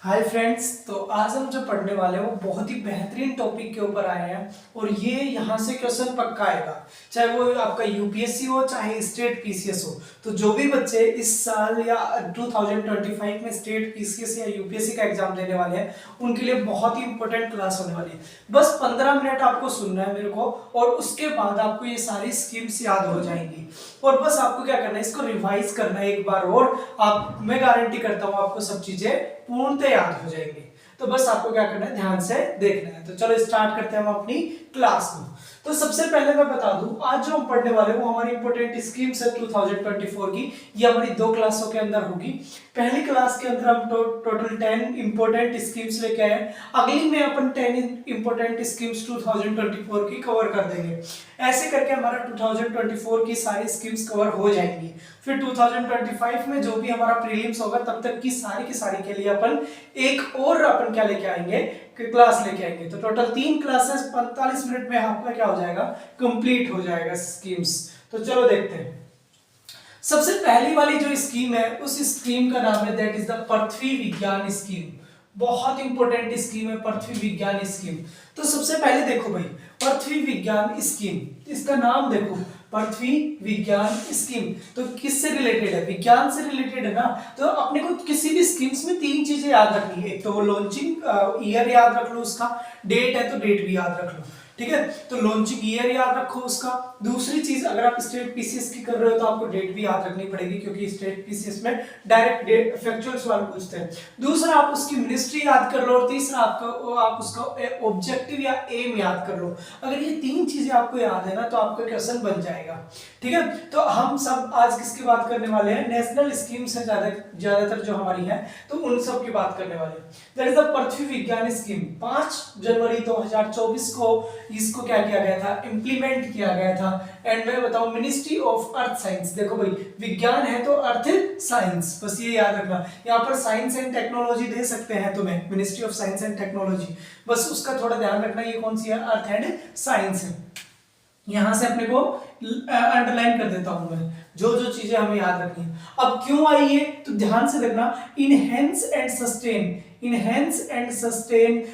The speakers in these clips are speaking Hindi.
Hi friends. तो आज हम जो पढ़ने वाले हैं वो बहुत ही बेहतरीन टॉपिक के ऊपर आए हैं और ये यहाँ से क्वेश्चन पक्का आएगा, चाहे वो आपका यूपीएससी हो चाहे स्टेट पीसीएस हो। तो जो भी बच्चे इस साल या 2025 में स्टेट पीसीएस या यूपीएससी का एग्जाम देने वाले हैं उनके लिए बहुत ही इंपॉर्टेंट क्लास होने वाली है। बस 15 मिनट आपको सुनना है मेरे को और उसके बाद आपको ये सारी स्कीम्स याद हो जाएंगी और बस आपको क्या करना है, इसको रिवाइज करना है एक बार और मैं गारंटी करता हूँ आपको सब चीजें पूर्णतः याद हो जाएंगी। तो बस आपको क्या करना है, ध्यान से देखना है। तो चलो स्टार्ट करते हैं हम अपनी क्लास को। तो सबसे पहले मैं बता दूं, आज जो हम पढ़ने वाले हैं वो हमारी इंपॉर्टेंट स्कीम्स है 2024 की। ये हमारी 2 क्लासों के अंदर होगी। पहली क्लास के अंदर हम टोटल 10 इंपॉर्टेंट स्कीम्स लेके आए। अगली में अपन 10 इंपॉर्टेंट स्कीम्स 2024 की कवर कर देंगे। ऐसे करके हमारा 2024 की सारी स्कीम्स कवर हो जाएंगी। फिर 2025 में जो भी हमारा प्रीलिम्स होगा तब तक की सारी के लिए अपन एक और अपन क्या लेके आएंगे, क्लास लेके आएंगे। तो टोटल 3 क्लासेस 45 मिनट में आपका क्या हो जाएगा, कंप्लीट हो जाएगा स्कीम्स। तो चलो देखते हैं। सबसे पहली वाली जो स्कीम है उस स्कीम का नाम है दैट इज द पृथ्वी विज्ञान स्कीम। बहुत इंपॉर्टेंट स्कीम है पृथ्वी विज्ञान स्कीम। तो सबसे पहले देखो भाई, पृथ्वी विज्ञान स्कीम, इसका नाम देखो पृथ्वी विज्ञान स्कीम। तो किससे रिलेटेड है, विज्ञान से रिलेटेड है ना। तो अपने को किसी भी स्कीम्स में 3 चीजें याद रखनी है। एक तो वो लॉन्चिंग ईयर याद रख लो, उसका डेट है तो डेट भी याद रख लो, ठीक है। तो लॉन्चिंग ईयर याद रखो उसका। दूसरी चीज, अगर आप स्टेट पीसीएस की कर रहे हो तो आपको डेट भी याद रखनी पड़ेगी क्योंकि स्टेट पीसीएस में डायरेक्ट डेट फैक्चुअल सवाल पूछते हैं। दूसरा आप उसकी मिनिस्ट्री याद कर लो और तीसरा आप उसका ऑब्जेक्टिव या एम याद कर लो। अगर ये 3 चीजें आपको याद है ना तो आपका क्वेश्चन बन जाएगा, ठीक है। तो हम सब आज किसकी बात करने वाले हैं, नेशनल स्कीम्स है ज्यादातर जो हमारी है, तो उन सब की बात करने वाले हैं। दैट इज द पृथ्वी विज्ञान स्कीम। 5 जनवरी 2024 को इसको क्या किया गया था, इंप्लीमेंट किया गया था। एंड मैं बताऊं, मिनिस्ट्री ऑफ अर्थ साइंस। देखो भाई, विज्ञान है तो अर्थ साइंस, बस ये याद रखना। यहाँ पर साइंस एंड टेक्नोलॉजी दे सकते हैं तुम्हें, ministry of science and technology, बस उसका थोड़ा ध्यान रखना। ये कौन सी है, अर्थ एंड साइंस है। यहां से अपने को अंडरलाइन कर देता हूं मैं जो जो चीजें हमें याद रखनी है। अब क्यों आई है तो ध्यान से देखना। Enhance and sustain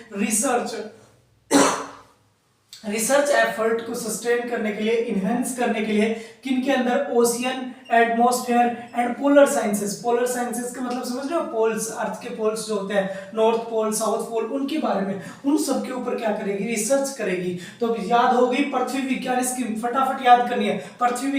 research effort को सस्टेन करने के लिए, इनहेंस करने के लिए किन के अंदर, ocean, atmosphere and polar sciences. Polar sciences का मतलब समझ रहे हो, पोल्स, अर्थ के पोल्स जो होते हैं, नॉर्थ पोल, साउथ पोल, उनके बारे में, उन सब के ऊपर क्या करेगी, रिसर्च करेगी। तो याद हो गई पृथ्वी विज्ञान स्कीम, फटाफट याद करनी है। पृथ्वी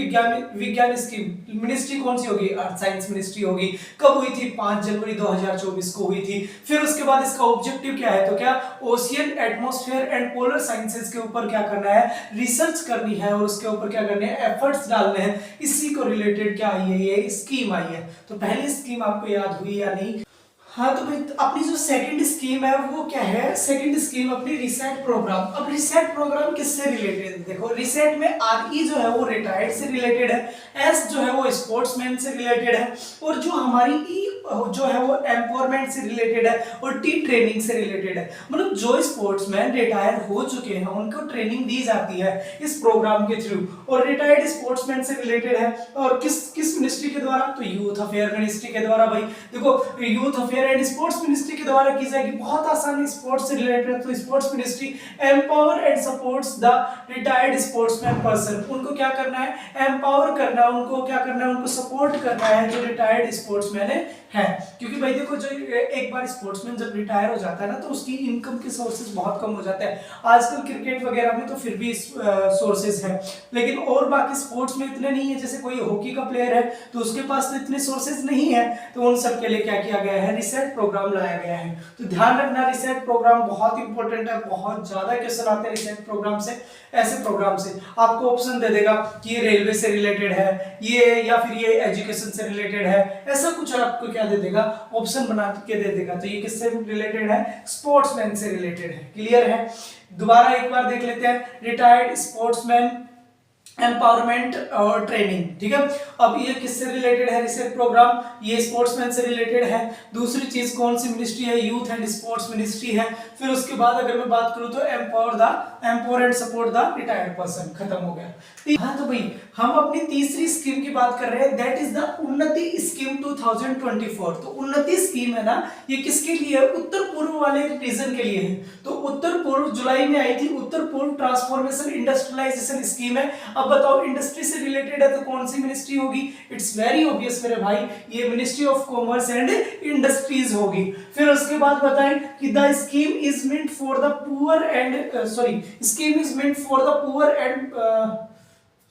विज्ञान स्कीम, मिनिस्ट्री कौन सी होगी, अर्थ साइंस मिनिस्ट्री होगी। कब हुई थी, 5 जनवरी 2024 को हुई थी। फिर उसके बाद इसका ऑब्जेक्टिव क्या है, तो क्या ocean, atmosphere and polar sciences के ऊपर क्या करना है, रिसर्च करनी है और उसके ऊपर क्या करने हैं, एफर्ट्स डालने हैं। इसी को रिलेटेड क्या आई है, ये स्कीम आई है। तो पहली स्कीम आपको याद हुई या नहीं। हाँ तो भाई, अपनी जो सेकंड स्कीम है वो क्या है, सेकंड स्कीम अपनी रिसेट प्रोग्राम। अब रिसेट प्रोग्राम किससे रिलेटेड है, देखो रिसेट में आर जो है वो रिटायर्ड से रिलेटेड है, एस जो है वो स्पोर्ट्समैन से रिलेटेड है, और जो हमारी ई जो है वो एम्पावरमेंट से रिलेटेड है, और टी ट्रेनिंग से रिलेटेड है। मतलब जो स्पोर्ट्समैन रिटायर हो चुके हैं उनको ट्रेनिंग दी जाती है इस प्रोग्राम के थ्रू, और रिटायर्ड स्पोर्ट्समैन से रिलेटेड है। और किस मिनिस्ट्री के द्वारा, तो यूथ अफेयर मिनिस्ट्री के द्वारा। भाई देखो, youth affair and sports ministry के द्वारा की जाएगी। बहुत आसानी, स्पोर्ट्स से रिलेटेड, तो sports ministry empower and supports the retired sportsman person. उनको क्या करना है, एम्पावर करना है, उनको क्या करना है, उनको सपोर्ट करना है जो रिटायर्ड स्पोर्ट्समैन है। क्योंकि भाई देखो, जो एक बार स्पोर्ट्समैन जब रिटायर हो जाता है ना तो उसकी इनकम के सोर्सेज बहुत कम हो जाते हैं। आजकल क्रिकेट वगैरह में तो फिर भी सोर्सेज है, लेकिन और बाकी स्पोर्ट्स में इतने नहीं है। जैसे कोई हॉकी का प्लेयर है तो उसके पास तो इतने सोर्सेज नहीं है, तो उन सब के लिए क्या किया गया है, रिसेट प्रोग्राम लाया गया है। तो ध्यान रखना, रिसेट प्रोग्राम बहुत इंपॉर्टेंट है, बहुत ज्यादा क्वेश्चन आते हैं रिसेट प्रोग्राम से। ऐसे प्रोग्राम से आपको ऑप्शन दे देगा कि ये रेलवे से रिलेटेड है, ये या फिर ये एजुकेशन से रिलेटेड है, ऐसा कुछ आपको क्या दे देगा, ऑप्शन बना के दे देगा। तो ये किससे रिलेटेड है, स्पोर्ट्समैन से रिलेटेड है। क्लियर है, दोबारा एक बार देख लेते हैं। रिटायर्ड स्पोर्ट्समैन एम्पावरमेंट और ट्रेनिंग, ठीक है। अब ये किससे रिलेटेड है रिसर्च प्रोग्राम, ये स्पोर्ट्समैन से रिलेटेड है। दूसरी चीज कौन सी मिनिस्ट्री है, यूथ एंड स्पोर्ट्स मिनिस्ट्री है। फिर उसके बाद अगर मैं बात करूं तो empower and support the retired person, खत्म हो गया। हाँ तो भाई हम अपनी तीसरी स्कीम की बात कर रहे हैं, दैट इज द उन्नति स्कीम 2024। तो उन्नति स्कीम है ना, ये किसके लिए है, उत्तर पूर्व वाले रीजन के लिए है। तो उत्तर पूर्व जुलाई में आई थी, उत्तर पूर्व ट्रांसफॉर्मेशन इंडस्ट्रियलाइजेशन स्कीम है। अब बताओ इंडस्ट्री से रिलेटेड है तो कौन सी मिनिस्ट्री होगी, इट्स वेरी ऑब्वियस मेरे भाई, ये ministry of commerce and industries होगी। फिर उसके बाद बताएं कि the scheme is meant for the poor and scheme is meant for the poor and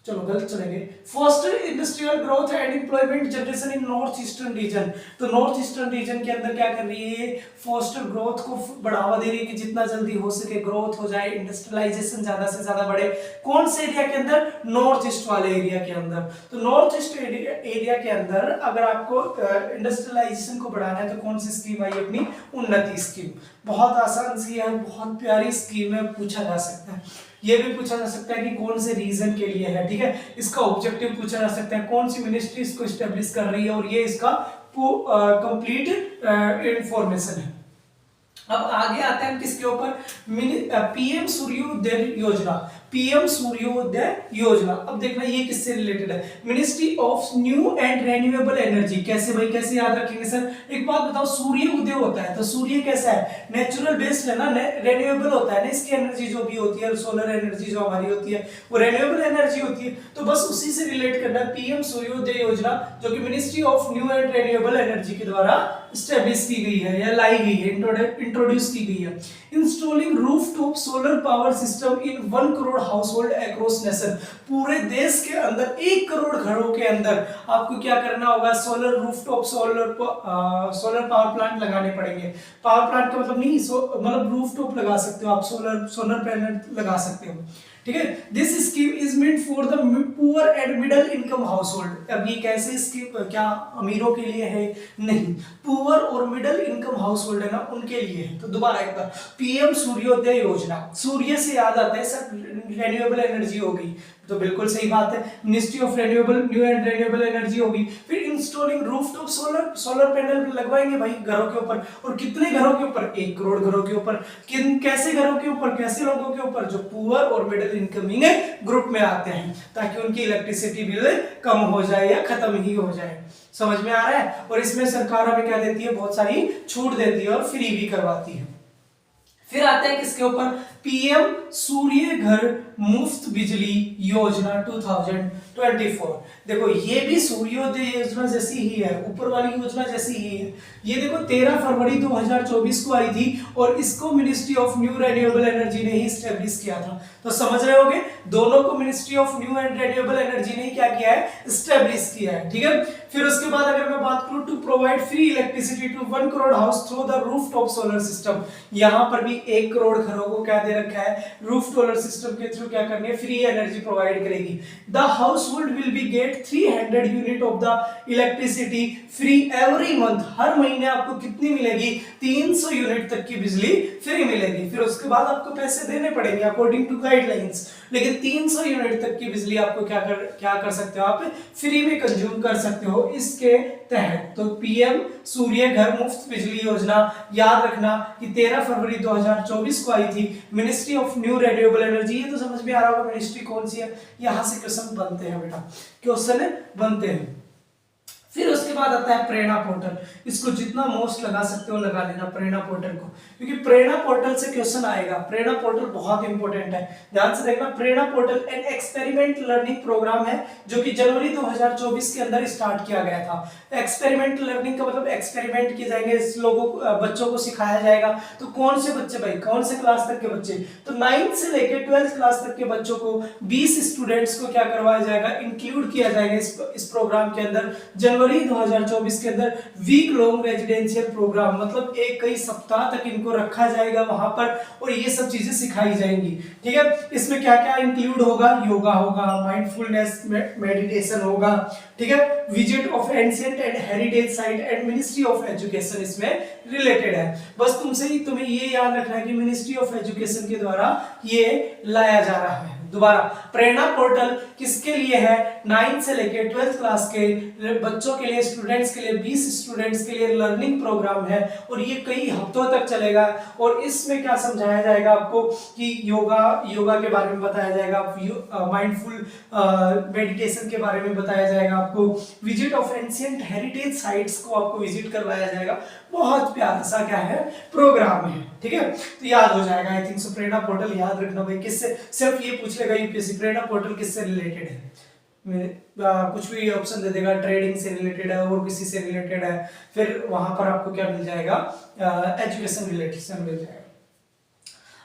चलो गलत चलेंगे, foster industrial growth and employment generation in north eastern region. तो नॉर्थ ईस्टर्न रीजन के अंदर क्या कर रही है, फोस्टर ग्रोथ को बढ़ावा दे रही है कि जितना जल्दी हो सके ग्रोथ हो जाए, इंडस्ट्रियलाइजेशन ज्यादा से ज्यादा बढ़े। कौन से एरिया के अंदर, नॉर्थ ईस्ट वाले एरिया के अंदर। तो नॉर्थ ईस्ट एरिया के अंदर अगर आपको इंडस्ट्रियलाइजेशन को बढ़ाना है तो कौन सी स्कीम आई अपनी, उन्नति स्कीम। बहुत आसान सी है, बहुत प्यारी स्कीम है, पूछा जा सकता है। ये भी पूछा जा सकता है कि कौन से रीजन के लिए है, ठीक है। इसका ऑब्जेक्टिव पूछा जा सकता है, कौन सी मिनिस्ट्री इसको स्टेब्लिश कर रही है, और ये इसका कंप्लीट इंफॉर्मेशन है। अब आगे आते हैं किसके ऊपर, पीएम सूर्योदय योजना। पीएम सूर्योदय योजना, अब देखना ये किससे रिलेटेड है, ministry of new and renewable energy. कैसे भाई, कैसे याद रखेंगे सर, एक बात बताओ, सूर्य उदय होता है तो सूर्य कैसा है, नेचुरल बेस्ड है ना, रिन्यूएबल होता है ना, इसकी एनर्जी जो भी होती है, सोलर एनर्जी जो हमारी होती है वो रिन्यूएबल एनर्जी होती है। तो बस उसी से रिलेट करना है पीएम सूर्योदय योजना, जो कि ministry of new and renewable energy के द्वारा स्टेब्लिश की गई है या लाई गई है, इंट्रोड्यूस की गई है। Installing rooftop solar power system in 1 crore household across nation. पूरे देश के अंदर 1 करोड़ घरों के अंदर आपको क्या करना होगा, solar rooftop solar power plant लगाने पड़ेंगे। पावर प्लांट का मतलब नहीं, मतलब रूफटॉप लगा सकते हो आप, सोलर पैनल लगा सकते हो, ठीक है। This scheme is meant for the poor and middle income household. अब ये कैसे स्कीम, क्या अमीरों के लिए है, नहीं, पुअर और मिडिल इनकम हाउसहोल्ड है ना, उनके लिए है। तो दोबारा एक बार, पीएम सूर्योदय योजना, सूर्य से याद आता है सर रिन्यूएबल एनर्जी होगी, तो बिल्कुल सही बात है, ministry of renewable new and renewable energy होगी। फिर इंस्टॉलिंग रूफटॉप सोलर पैनल लगवाएंगे भाई घरों के ऊपर, और कितने घरों के ऊपर, 1 करोड़ घरों के ऊपर। कैसे घरों के ऊपर, कैसे लोगों के ऊपर, जो पुअर और मिडिल इनकमिंग ग्रुप में आते हैं, ताकि उनकी इलेक्ट्रिसिटी बिल कम हो जाए या खत्म ही हो जाए। समझ में आ रहा है। और इसमें सरकार हमें क्या देती है, बहुत सारी छूट देती है और फ्री भी करवाती है। फिर आते हैं किसके ऊपर, पीएम सूर्य घर मुफ्त बिजली योजना 2024। देखो ये भी सूर्योदय योजना जैसी ही है, ऊपर वाली योजना जैसी ही है। ये देखो 13 फरवरी 2024 को आई थी, और इसको ministry of new renewable energy ने ही स्टैब्लिश किया था। तो समझ रहे होगे, दोनों को ministry of new and renewable energy ने क्या किया है, स्टैब्लिश किया है, ठीक है। फिर उसके बाद अगर मैं बात करूं, to provide free electricity to 1 crore house through the rooftop solar system. यहां पर भी 1 करोड़ घरों को क्या दे रखा है, रूफ सोलर सिस्टम के थ्रू क्या करनी है, फ्री एनर्जी प्रोवाइड करेगी। The household will be get 300 unit of the electricity free every month. हर महीने आपको कितनी मिलेगी, 300 यूनिट तक की बिजली फ्री मिलेगी। फिर उसके बाद आपको पैसे देने पड़ेंगे अकॉर्डिंग टू गाइडलाइंस, लेकिन 300 यूनिट तक की बिजली आपको क्या कर सकते हो, आप फ्री में कंज्यूम कर सकते हो इसके तहत। तो पीएम सूर्य घर मुफ्त बिजली योजना याद रखना कि 13 फरवरी 2024 को आई थी, ministry of new renewable energy. ये तो समझ में आ रहा होगा मिनिस्ट्री कौन सी है, यहां से क्वेश्चन बनते हैं बेटा, क्वेश्चन बनते हैं। फिर उसके बाद आता है प्रेरणा पोर्टल। इसको जितना मोस्ट लगा सकते हो लगा लेना प्रेरणा पोर्टल को, क्योंकि प्रेरणा पोर्टल से क्वेश्चन आएगा। प्रेरणा पोर्टल बहुत इंपॉर्टेंट है, ध्यान से देखना। प्रेरणा पोर्टल एक एक्सपेरिमेंट लर्निंग प्रोग्राम है जो कि जनवरी 2024 के अंदर स्टार्ट किया गया था। एक्सपेरिमेंट लर्निंग का मतलब एक्सपेरिमेंट किए जाएंगे, लोगों बच्चों को सिखाया जाएगा। तो कौन से बच्चे भाई, कौन से क्लास तक के बच्चे, तो 9th से लेकर 12th क्लास तक के बच्चों को 20 स्टूडेंट्स को क्या करवाया जाएगा, इंक्लूड किया जाएगा इस प्रोग्राम के अंदर। जनवरी 2024 के अंदर वीक लॉन्ग रेजिडेंशियल प्रोग्राम, मतलब एक कई सप्ताह तक इनको रखा जाएगा वहां पर, और ये सब चीजें सिखाई जाएंगी, ठीक है। इसमें क्या क्या इंक्लूड होगा, योगा होगा, माइंडफुलनेस मेडिटेशन होगा, ठीक है, visit of ancient and heritage site and ministry of education इसमें रिलेटेड है। बस तुम्हें ये याद रखना है कि मिनिस्ट्री ऑफ एजुकेशन के द्वारा ये लाया जा रहा है। दोबारा प्रेरणा पोर्टल किसके लिए है? 9 से लेकर 12th क्लास के बच्चों के लिए, स्टूडेंट्स के लिए, 20 स्टूडेंट्स के लिए लर्निंग प्रोग्राम है और ये कई हफ्तों तक चलेगा। और इसमें क्या समझाया जाएगा आपको कि योगा के बारे में बताया जाएगा, माइंडफुल मेडिटेशन के बारे में बताया जाएगा, आपको visit of ancient heritage sites को आपको विजिट करवाया जाएगा। बहुत प्यारा सा क्या है प्रोग्राम है, ठीक है। तो याद हो जाएगा I think so. Prerna portal याद रखना भाई, किससे, सिर्फ ये पूछ लेगा यूपीएससी प्रेरणा पोर्टल किससे रिलेटेड है, कुछ भी ऑप्शन दे देगा, ट्रेडिंग से रिलेटेड है और किसी से रिलेटेड है, फिर वहां पर आपको क्या मिल जाएगा, एजुकेशन रिलेटेड से मिल जाएगा।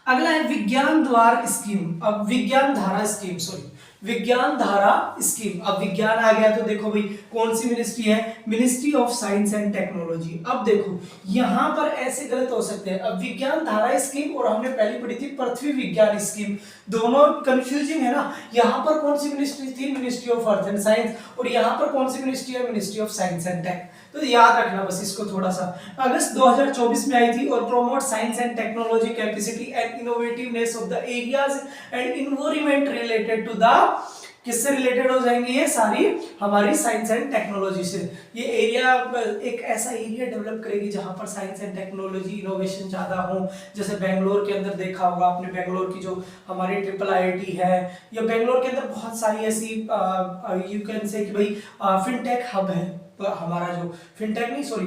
अगला है विज्ञान द्वार स्कीम, अब विज्ञान धारा स्कीम, सॉरी विज्ञान धारा स्कीम। अब विज्ञान आ गया तो देखो भाई कौन सी मिनिस्ट्री है, ministry of science and technology. अब देखो यहां पर ऐसे गलत हो सकते हैं, अब विज्ञान धारा स्कीम और हमने पहले पढ़ी थी पृथ्वी विज्ञान स्कीम, दोनों कंफ्यूजिंग है ना। यहां पर कौन सी मिनिस्ट्री थी, ministry of earth and science, और यहां पर कौन सी मिनिस्ट्री है, ministry of science and tech. तो याद रखना बस इसको थोड़ा सा। अगस्त 2024 में आई थी और promote science and technology capacity and innovativeness of the areas and environment related to the, किससे रिलेटेड हो जाएंगे ये सारी, हमारी साइंस एंड टेक्नोलॉजी से। ये एरिया एक ऐसा एरिया डेवलप करेगी जहां पर साइंस एंड टेक्नोलॉजी इनोवेशन ज्यादा हो। जैसे बेंगलोर के अंदर देखा होगा आपने, बेंगलोर की जो हमारी ट्रिपल आईआईटी है, या बेंगलोर के अंदर बहुत सारी ऐसी यू कैन से कि भाई फिनटेक हब है, तो हमारा जो फिनटेक नहीं सॉरी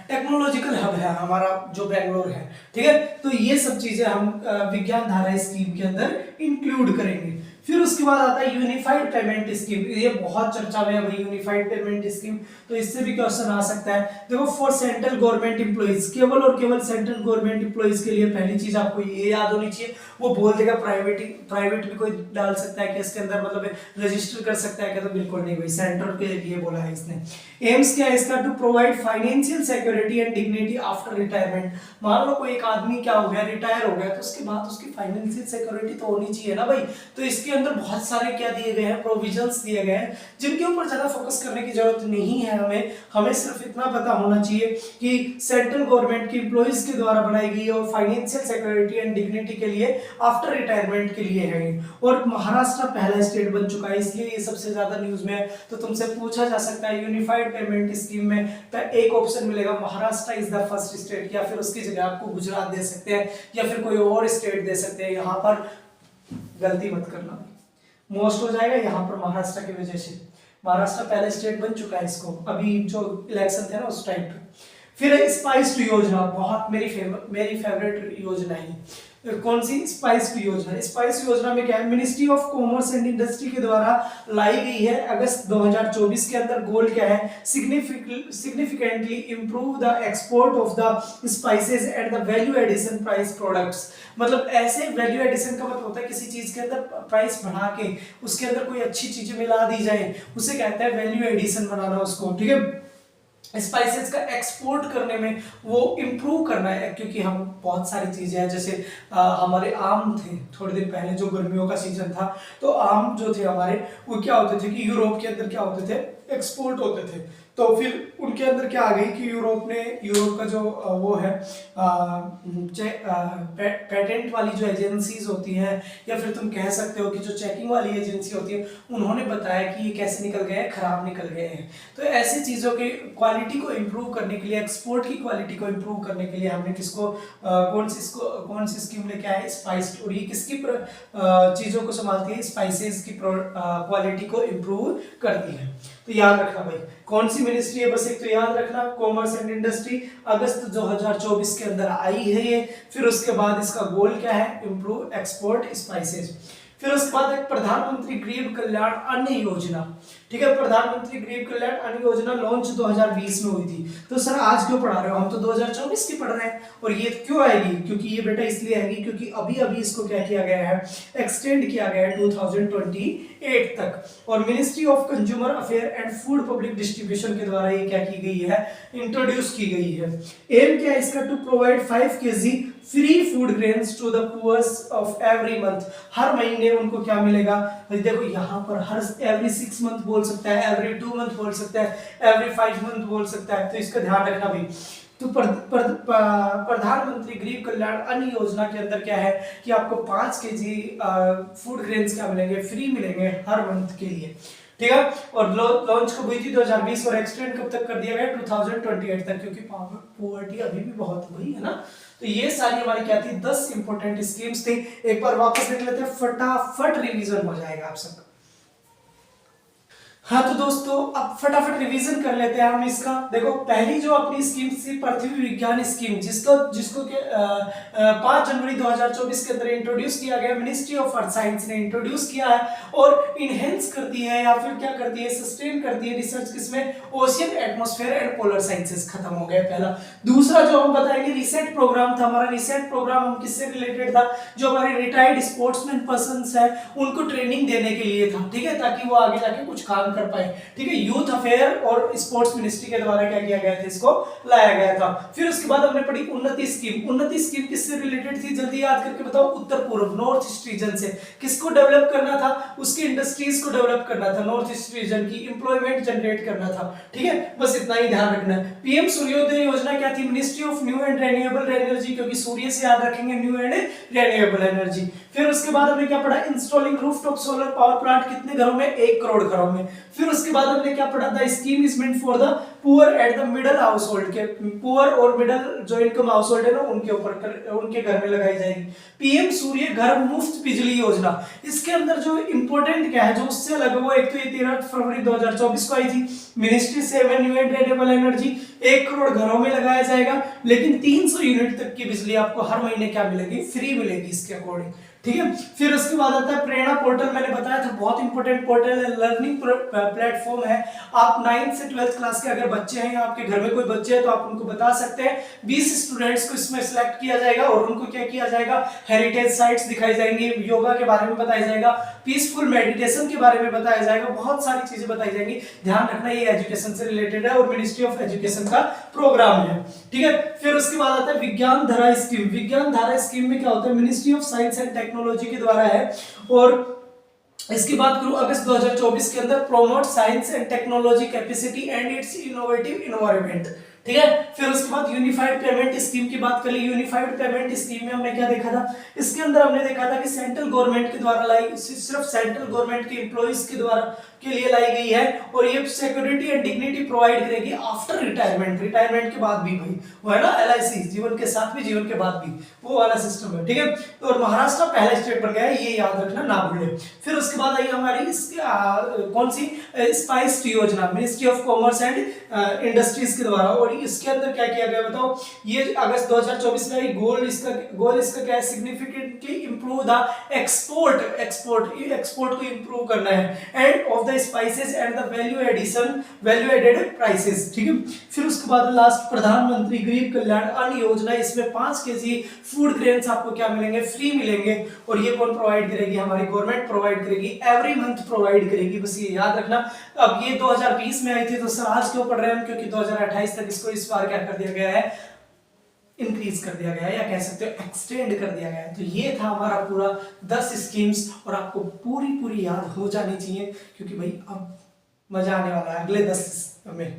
टेक्नोलॉजिकल हब है हमारा जो बेंगलोर है, ठीक है। तो ये सब चीजें हम विज्ञान धारा स्कीम के अंदर इंक्लूड करेंगे। फिर उसके बाद आता है यूनिफाइड पेमेंट स्कीम, ये बहुत चर्चा में है भाई यूनिफाइड पेमेंट स्कीम, तो इससे भी क्वेश्चन आ सकता है। देखो फॉर सेंट्रल गवर्नमेंट एम्प्लॉइज, केवल और केवल सेंट्रल गवर्नमेंट एम्प्लॉइज के लिए, पहली चीज आपको ये याद होनी चाहिए। वो बोल देगा प्राइवेट भी कोई डाल सकता है कि इसके अंदर मतलब रजिस्टर कर सकता है क्या, तो बिल्कुल नहीं भाई, सेंट्रल के लिए बोला है इसने। एम्स क्या है इसका, to provide financial security and dignity after retirement. मान लो कोई एक आदमी क्या हो गया, रिटायर हो गया, तो उसके बाद उसकी फाइनेंशियल सिक्योरिटी तो होनी चाहिए ना भाई। तो इसके अंदर बहुत सारे क्या दिए गए हैं, प्रोविजंस दिए गए हैं, जिनके ऊपर ज्यादा फोकस करने की जरूरत नहीं है हमें सिर्फ इतना पता होना चाहिए कि सेंट्रल गवर्नमेंट की एम्प्लॉइज के द्वारा बनाई गई और फाइनेंशियल सिक्योरिटी एंड डिग्निटी के लिए आफ्टर रिटायरमेंट के लिए है। और महाराष्ट्र पहला स्टेट बन चुका है, इसलिए ये सबसे ज्यादा न्यूज में है। तो तुमसे पूछा जा सकता है यूनिफाइड पेमेंट स्कीम में एक ऑप्शन मिलेगा Maharashtra is the first state, या फिर उसकी जगह आपको गुजरात दे सकते हैं, या फिर कोई और स्टेट दे सकते हैं। यहाँ पर गलती मत करना, मोस्ट हो जाएगा यहाँ पर महाराष्ट्र की वजह से। महाराष्ट्र पहले स्टेट बन चुका है इसको, अभी जो इलेक्शन थे ना उस टाइम पे। फिर स्पाइस टू योजना, बहुत मेरी फेवरेट योजना है। कौन सी, स्पाइस टू योजना। स्पाइस योजना में क्या है, ministry of commerce and industry के द्वारा लाई गई है अगस्त 2024 के अंदर। गोल क्या है, significantly improve the export of the spices at the value addition price products. मतलब ऐसे वैल्यू एडिशन का मतलब होता है किसी चीज के अंदर प्राइस बढ़ा के उसके अंदर कोई अच्छी चीजें मिला दी जाए, उसे कहता है वैल्यू एडिशन बनाना उसको, ठीक है। स्पाइसेस का एक्सपोर्ट करने में वो इम्प्रूव करना है, क्योंकि हम बहुत सारी चीजें हैं, जैसे हमारे आम थे थोड़े दिन पहले, जो गर्मियों का सीजन था, तो आम जो थे हमारे वो क्या होते थे कि यूरोप के अंदर क्या होते थे, एक्सपोर्ट होते थे। तो फिर उनके अंदर क्या आ गई कि यूरोप का जो वो है पेटेंट वाली जो एजेंसीज होती हैं, या फिर तुम कह सकते हो कि जो चेकिंग वाली एजेंसी होती है, उन्होंने बताया कि ये कैसे निकल गए हैं, खराब निकल गए हैं। तो ऐसी चीज़ों की क्वालिटी को इम्प्रूव करने के लिए, एक्सपोर्ट की क्वालिटी को इम्प्रूव करने के लिए हमने किसको कौन सी स्कीम लेके आए, स्पाइस। और ये किसकी चीज़ों को संभालती है, स्पाइसेस की क्वालिटी को इम्प्रूव करती है। तो याद रखना भाई कौन सी मिनिस्ट्री है, बस एक तो याद रखना, कॉमर्स एंड इंडस्ट्री, अगस्त 2024 के अंदर आई है ये। फिर उसके बाद इसका गोल क्या है, इम्प्रूव एक्सपोर्ट स्पाइसेस। फिर उसके बाद एक प्रधानमंत्री गरीब कल्याण अन्न योजना, ठीक है। प्रधानमंत्री गरीब कल्याण अन्न योजना लॉन्च 2020 में हुई थी। तो सर आज क्यों पढ़ा रहे हो, हम तो 2024 की पढ़ रहे हैं। और ये क्यों आएगी, क्योंकि ये बेटा इसलिए आएगी क्योंकि अभी अभी इसको क्या किया गया है, एक्सटेंड किया गया है 2028 तक। और ministry of consumer affair and food public distribution के द्वारा ये क्या की गई है, इंट्रोड्यूस की गई है। एम क्या है इसका, to provide 5 kg free food grains to the poors of every month. हर महीने उनको क्या मिलेगा, देखो यहाँ पर हर एवरी 6 मंथ बोल सकता है, एवरी 2 मंथ बोल सकता है, एवरी 5 मंथ बोल सकता है। तो इसका ध्यान रखना भाई। तो प्रधानमंत्री गरीब कल्याण अन्न योजना के अंदर क्या है कि आपको 5 केजी फूड ग्रेन्स क्या मिलेंगे, फ्री मिलेंगे हर मंथ के लिए, ठीक है। और लॉन्च कब हुई थी 2020 और एक्सटेंड कब तक कर दिया गया 2028 तक, क्योंकि पॉवर्टी अभी भी बहुत हो गई है ना। तो ये सारी हमारी क्या थी 10 इंपॉर्टेंट स्कीम्स थी। एक बार वापस देख लेते हैं, फटाफट रिवीजन हो जाएगा आप सबका। हाँ तो दोस्तों अब फटाफट रिवीजन कर लेते हैं हम इसका। देखो पहली जो अपनी स्कीम थी पृथ्वी विज्ञान स्कीम, जिसको के 5 जनवरी 2024 के अंदर इंट्रोड्यूस किया गया, मिनिस्ट्री ऑफ अर्थ साइंस ने इंट्रोड्यूस किया है और इनहेंस करती है या फिर क्या करती है, सस्टेन करती है रिसर्च किसमें, ocean atmosphere and polar sciences. खत्म हो गया पहला। दूसरा जो हम बताएंगे रिसेट प्रोग्राम था हमारा। रिसेट प्रोग्राम हम किससे रिलेटेड था, जो हमारे रिटायर्ड स्पोर्ट्समैन पर्संस है उनको ट्रेनिंग देने के लिए था, ठीक है, ताकि वो आगे जाके कुछ काम कर पाए, ठीक है। यूथ अफेयर और स्पोर्ट्स मिनिस्ट्री के द्वारा क्या किया गया था, इसको लाया गया था। फिर उसके बाद हमने पढ़ी उन्नति स्कीम। उन्नति स्कीम किससे रिलेटेड थी, जल्दी याद करके बताओ, उत्तर पूर्व नॉर्थ ईस्ट रीजन से। किसको डेवलप करना था, उसकी इंडस्ट्रीज को डेवलप करना था, नॉर्थ ईस्ट रीजन की एम्प्लॉयमेंट जनरेट करना था, ठीक है। बस इतना ही ध्यान रखना है। पीएम सूर्योदय योजना क्या थी, ministry of new and renewable energy, क्योंकि सूर्य से याद रखेंगे न्यू एंड रिन्यूएबल एनर्जी। फिर उसके बाद हमने क्या पढ़ा, installing rooftop solar power plant कितने घरों में, 1 करोड़ घरों में। फिर उसके बाद हमने क्या पढ़ा था, scheme is meant for the poor at the middle house hold, के पुअर और मिडिल जो इनकम हाउस होल्ड है ना उनके ऊपर उनके घर में लगाई जाएगी। पीएम सूर्य घर मुफ्त बिजली योजना, इसके अंदर जो इंपॉर्टेंट क्या है जो उससे अलग है वो, एक तो ये 13 फरवरी 2024 को आई थी, मिनिस्ट्री से new and renewable energy, 1 crore घरों में लगाया जाएगा, लेकिन 300 यूनिट तक की बिजली आपको हर महीने क्या मिलेगी, फ्री मिलेगी इसके अकॉर्डिंग, ठीक है। फिर उसके बाद आता है प्रेरणा पोर्टल, मैंने बताया था बहुत इंपॉर्टेंट पोर्टल है, लर्निंग प्लेटफॉर्म है। आप 9th से 12th क्लास के अगर बच्चे हैं या आपके घर में कोई बच्चे हैं तो आप उनको बता सकते हैं। 20 स्टूडेंट्स को इसमें सिलेक्ट किया जाएगा और उनको क्या किया जाएगा, हेरिटेज साइट्स दिखाई जाएंगी, योगा के बारे में बताया जाएगा, पीसफुल मेडिटेशन के बारे में बताया जाएगा, बहुत सारी चीजें बताई जाएंगी। ध्यान रखना ये एजुकेशन से रिलेटेड है और मिनिस्ट्री ऑफ एजुकेशन का प्रोग्राम है, ठीक है। फिर उसके बाद आता है विज्ञान धारा स्कीम। विज्ञान धारा स्कीम में क्या होता है, ministry of science and technology के द्वारा है। और इसकी बात करूं अगस्त 2024 के अंदर, promote science and technology capacity and it's innovative environment, ठीक है। फिर उसके बाद यूनिफाइड पेमेंट स्कीम की बात कर ली। यूनिफाइड पेमेंट स्कीम में हमने क्या देखा था, इसके अंदर हमने देखा था कि सेंट्रल गवर्नमेंट के द्वारा लाई, सिर्फ सेंट्रल गवर्नमेंट के एम्प्लॉइज के द्वारा के लिए लाई गई है और ये सिक्योरिटी एंड डिग्निटी प्रोवाइड करेगी आफ्टर रिटायरमेंट, रिटायरमेंट के बाद भी भाई वो है ना एलआईसी, जीवन के साथ भी जीवन के बाद भी, वो वाला सिस्टम है, ठीक है। और महाराष्ट्र पहला स्टेट बन गया है, ये याद रखना ना भूले। फिर उसके बाद आई हमारी कौन सी स्पाइस योजना, ministry of commerce and industries के द्वारा, और इसके अंदर क्या किया गया बताओ, ये अगस्त 2024 में गोल इसका क्या है, सिग्निफिकेंटली इंप्रूव द एक्सपोर्ट को इंप्रूव करना है and of the spices and the value added prices, ठीक है। फिर उसके बाद लास्ट प्रधानमंत्री गरीब कल्याण अन्न योजना, इसमें 5 केजी फूड ग्रेन्स आपको क्या मिलेंगे, फ्री मिलेंगे। और ये कौन प्रोवाइड करेगी, हमारी गवर्नमेंट प्रोवाइड करेगी, एवरी मंथ प्रोवाइड करेगी, बस ये याद रखना। अब ये 2020 में आई थी तो सर आज क्यों पढ़ रहे हैं, क्योंकि 2028 तक इसको इस बार क्या कर दिया गया है, इंक्रीज कर दिया गया है, या कह सकते हो एक्सटेंड कर दिया गया है। तो ये था हमारा पूरा 10 स्कीम्स और आपको पूरी याद हो जानी चाहिए, क्योंकि भाई अब मजा आने वाला है अगले 10 में।